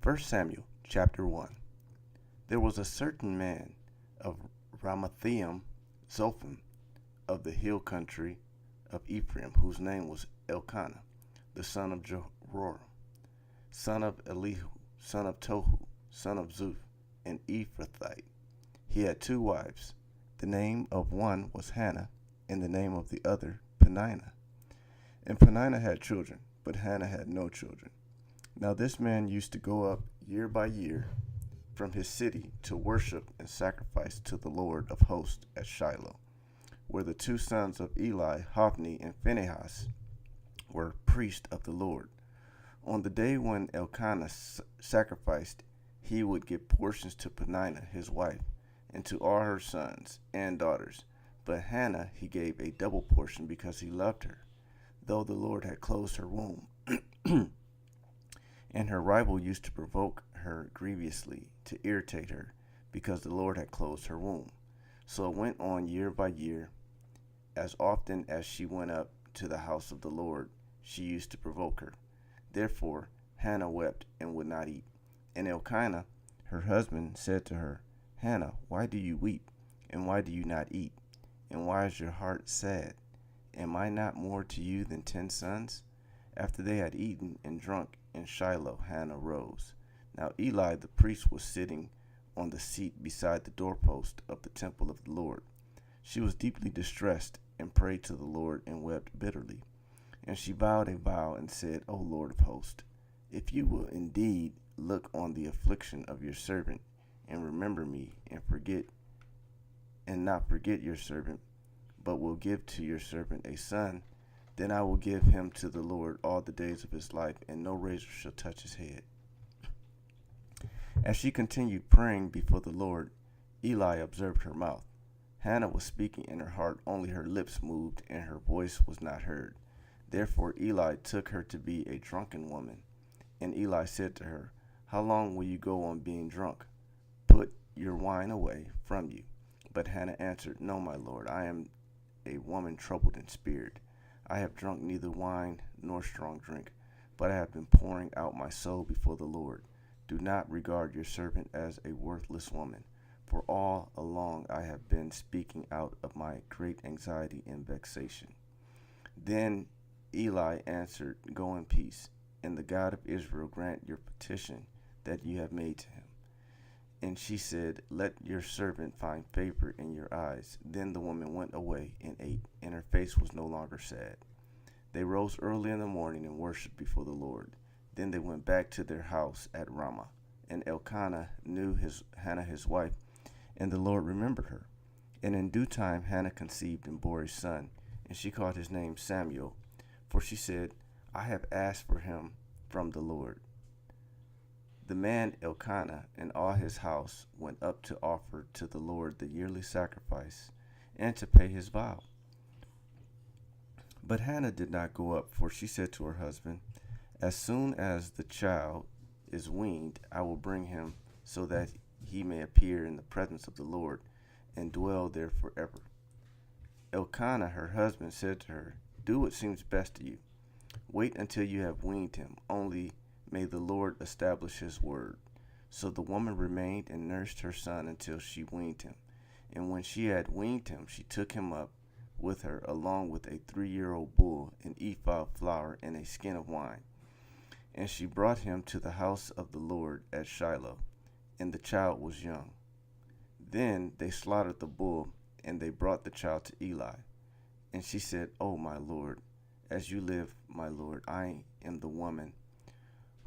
First Samuel chapter 1. There was a certain man of Ramathaim Zophim of the hill country of Ephraim, whose name was Elkanah, the son of Jehoram, son of Elihu, son of Tohu, son of Zuph, an Ephrathite. He had two wives. The name of one was Hannah, and the name of the other Peninnah. And Peninnah had children, but Hannah had no children. Now this man used to go up year by year from his city to worship and sacrifice to the Lord of hosts at Shiloh, where the two sons of Eli, Hophni and Phinehas, were priests of the Lord. On the day when Elkanah sacrificed, he would give portions to Peninnah his wife, and to all her sons and daughters. But Hannah he gave a double portion because he loved her, though the Lord had closed her womb. And her rival used to provoke her grievously, to irritate her, because the Lord had closed her womb. So it went on year by year. As often as she went up to the house of the Lord, she used to provoke her. Therefore Hannah wept and would not eat. And Elkanah, her husband, said to her, Hannah, why do you weep, and why do you not eat? And why is your heart sad? Am I not more to you than 10 sons? After they had eaten and drunk in Shiloh, Hannah rose. Now Eli the priest was sitting on the seat beside the doorpost of the temple of the Lord. She was deeply distressed and prayed to the Lord and wept bitterly. And she vowed a vow and said, O Lord of hosts, if you will indeed look on the affliction of your servant and remember me and not forget your servant, but will give to your servant a son, then I will give him to the Lord all the days of his life, and no razor shall touch his head. As she continued praying before the Lord, Eli observed her mouth. Hannah was speaking in her heart, only her lips moved, and her voice was not heard. Therefore Eli took her to be a drunken woman. And Eli said to her, How long will you go on being drunk? Put your wine away from you. But Hannah answered, No, my Lord, I am a woman troubled in spirit. I have drunk neither wine nor strong drink, but I have been pouring out my soul before the Lord. Do not regard your servant as a worthless woman, for all along I have been speaking out of my great anxiety and vexation. Then Eli answered, Go in peace, and the God of Israel grant your petition that you have made to him. And she said, Let your servant find favor in your eyes. Then the woman went away and ate, and her face was no longer sad. They rose early in the morning and worshipped before the Lord. Then they went back to their house at Ramah. And Elkanah knew Hannah his wife, and the Lord remembered her. And in due time Hannah conceived and bore a son, and she called his name Samuel, for she said, I have asked for him from the Lord. The man Elkanah and all his house went up to offer to the Lord the yearly sacrifice and to pay his vow. But Hannah did not go up, for she said to her husband, As soon as the child is weaned, I will bring him, so that he may appear in the presence of the Lord and dwell there forever. Elkanah, her husband, said to her, Do what seems best to you. Wait until you have weaned him, only may the Lord establish his word. So the woman remained and nursed her son until she weaned him. And when she had weaned him, she took him up with her, along with a 3-year-old bull, an ephah of flour, and a skin of wine. And she brought him to the house of the Lord at Shiloh, and the child was young. Then they slaughtered the bull, and they brought the child to Eli. And she said, O my Lord, as you live, my Lord, I am the woman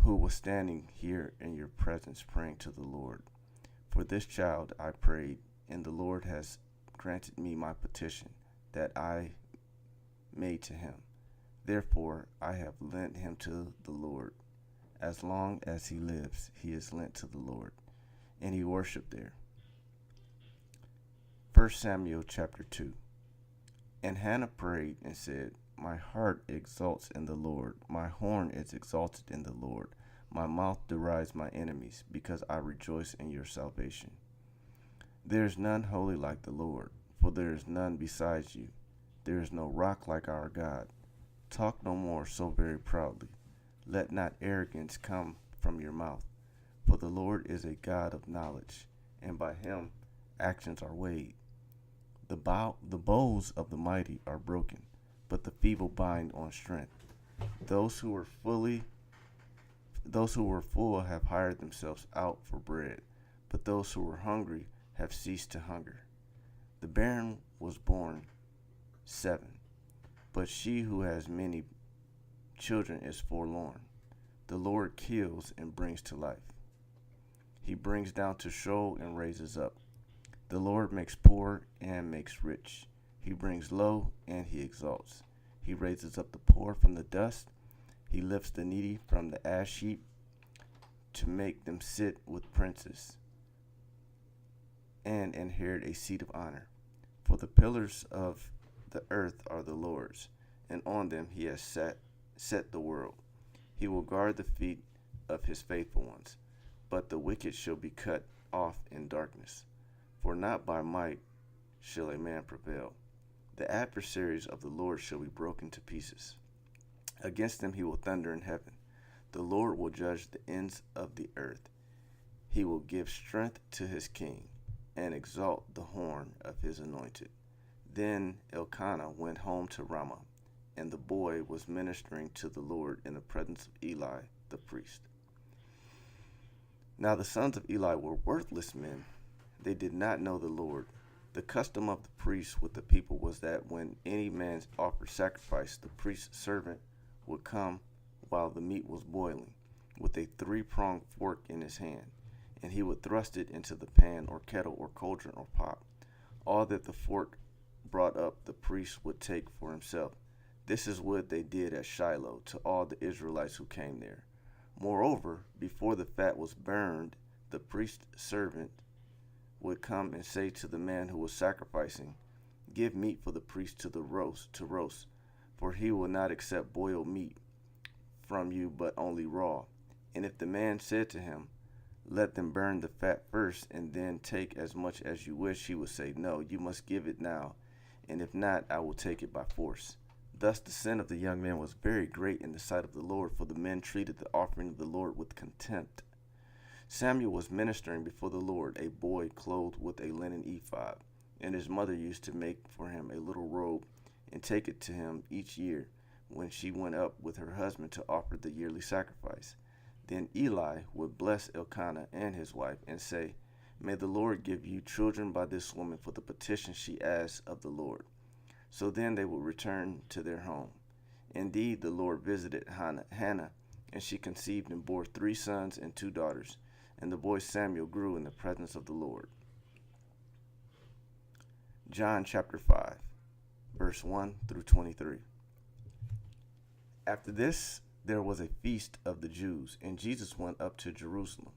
who was standing here in your presence praying to the Lord. For this child I prayed, and the Lord has granted me my petition that I made to him. Therefore I have lent him to the Lord. As long as he lives, he is lent to the Lord. And he worshipped there. 1 Samuel chapter 2. And Hannah prayed and said, My heart exalts in the Lord. My horn is exalted in the Lord. My mouth derides my enemies, because I rejoice in your salvation. There is none holy like the Lord, for there is none besides you. There is no rock like our God. Talk no more so very proudly. Let not arrogance come from your mouth. For the Lord is a God of knowledge, and by him actions are weighed. The bows of the mighty are broken, but the feeble bind on strength. Those who were full have hired themselves out for bread, but those who were hungry have ceased to hunger. The barren was born 7, but she who has many children is forlorn. The Lord kills and brings to life. He brings down to Sheol and raises up. The Lord makes poor and makes rich. He brings low and he exalts. He raises up the poor from the dust. He lifts the needy from the ash heap to make them sit with princes and inherit a seat of honor. For the pillars of the earth are the Lord's, and on them he has set the world. He will guard the feet of his faithful ones, but the wicked shall be cut off in darkness. For not by might shall a man prevail. The adversaries of the Lord shall be broken to pieces. Against them he will thunder in heaven. The Lord will judge the ends of the earth. He will give strength to his king and exalt the horn of his anointed. Then Elkanah went home to Ramah, and the boy was ministering to the Lord in the presence of Eli the priest. Now the sons of Eli were worthless men. They did not know the Lord. The custom of the priest with the people was that when any man offered sacrifice, the priest's servant would come while the meat was boiling, with a 3-pronged fork in his hand, and he would thrust it into the pan or kettle or cauldron or pot. All that the fork brought up the priest would take for himself. This is what they did at Shiloh to all the Israelites who came there. Moreover, before the fat was burned, the priest's servant would come and say to the man who was sacrificing, "Give meat for the priest to roast, for he will not accept boiled meat from you, but only raw." And if the man said to him, "Let them burn the fat first, and then take as much as you wish," he would say, "No, you must give it now, and if not, I will take it by force." Thus the sin of the young man was very great in the sight of the Lord, for the men treated the offering of the Lord with contempt. Samuel was ministering before the Lord, a boy clothed with a linen ephod, and his mother used to make for him a little robe and take it to him each year when she went up with her husband to offer the yearly sacrifice. Then Eli would bless Elkanah and his wife and say, "May the Lord give you children by this woman for the petition she asked of the Lord." So then they would return to their home. Indeed, the Lord visited Hannah, and she conceived and bore 3 sons and 2 daughters. And the boy Samuel grew in the presence of the Lord. John chapter 5, verse 1 through 23. After this, there was a feast of the Jews, and Jesus went up to Jerusalem.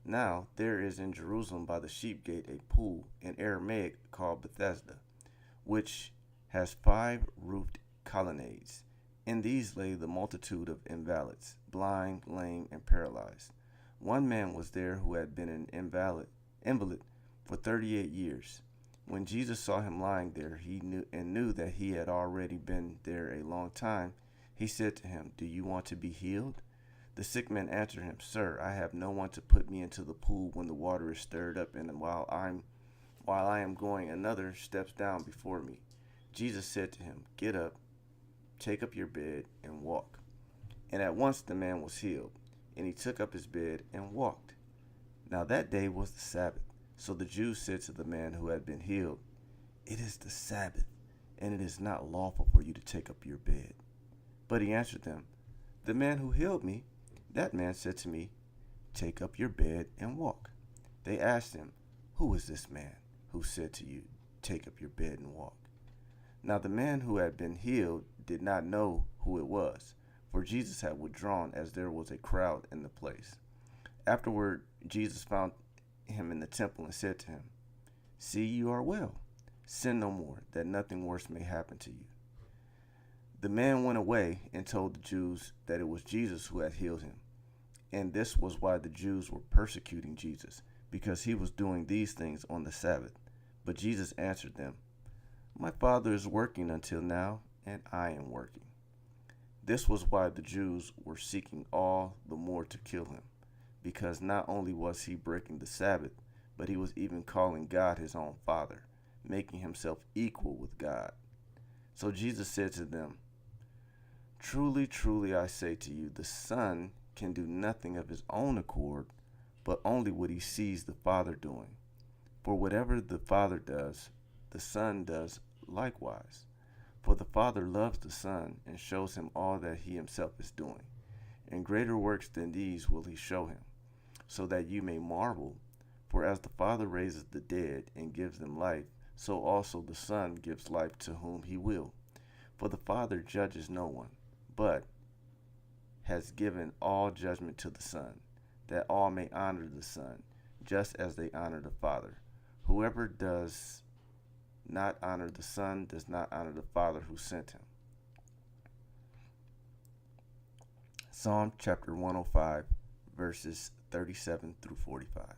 Now there is in Jerusalem by the sheep gate a pool, in Aramaic called Bethesda, which has 5 roofed colonnades. In these lay the multitude of invalids, blind, lame, and paralyzed. One man was there who had been an invalid for 38 years. When Jesus saw him lying there, he knew that he had already been there a long time. He said to him, "Do you want to be healed?" The sick man answered him, "Sir, I have no one to put me into the pool when the water is stirred up, and while I am going, another steps down before me." Jesus said to him, "Get up, take up your bed, and walk." And at once the man was healed, and he took up his bed and walked. Now that day was the Sabbath. So the Jews said to the man who had been healed, "It is the Sabbath, and it is not lawful for you to take up your bed." But he answered them, "The man who healed me, that man said to me, 'Take up your bed and walk.'" They asked him, "Who is this man who said to you, 'Take up your bed and walk'?" Now the man who had been healed did not know who it was, for Jesus had withdrawn, as there was a crowd in the place. Afterward, Jesus found him in the temple and said to him, "See, you are well. Sin no more, that nothing worse may happen to you." The man went away and told the Jews that it was Jesus who had healed him. And this was why the Jews were persecuting Jesus, because he was doing these things on the Sabbath. But Jesus answered them, "My Father is working until now, and I am working." This was why the Jews were seeking all the more to kill him. because not only was he breaking the Sabbath, but he was even calling God his own Father, making himself equal with God. So Jesus said to them, "Truly, truly, I say to you, the Son can do nothing of his own accord, but only what he sees the Father doing. For whatever the Father does, the Son does likewise. For the Father loves the Son and shows him all that he himself is doing. And greater works than these will he show him, so that you may marvel. For as the Father raises the dead and gives them life, so also the Son gives life to whom he will. For the Father judges no one, but has given all judgment to the Son, that all may honor the Son, just as they honor the Father. Whoever does not honor the Son does not honor the Father who sent him." Psalm chapter 105, verses 37 through 45.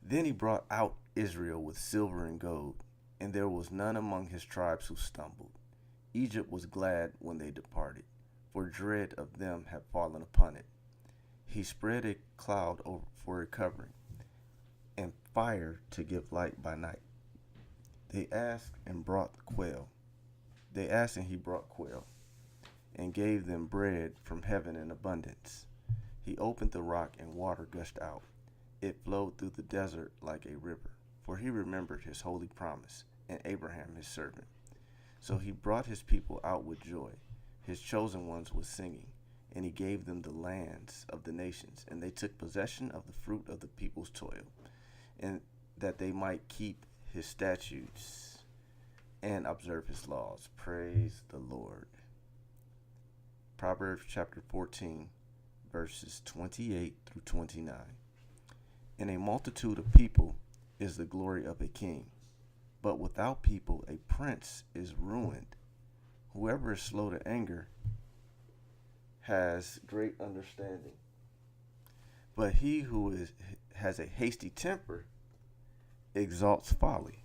Then he brought out Israel with silver and gold, and there was none among his tribes who stumbled. Egypt was glad when they departed, for dread of them had fallen upon it. He spread a cloud for a covering, and fire to give light by night. They asked and he brought quail, and gave them bread from heaven in abundance. He opened the rock, and water gushed out. It flowed through the desert like a river, for he remembered his holy promise, and Abraham his servant. So he brought his people out with joy, his chosen ones with singing, and he gave them the lands of the nations, and they took possession of the fruit of the people's toil, and that they might keep his statutes and observe his laws. Praise the Lord. Proverbs chapter 14, verses 28 through 29. In a multitude of people is the glory of a king, but without people a prince is ruined. Whoever is slow to anger has great understanding, but he who has a hasty temper exalts folly.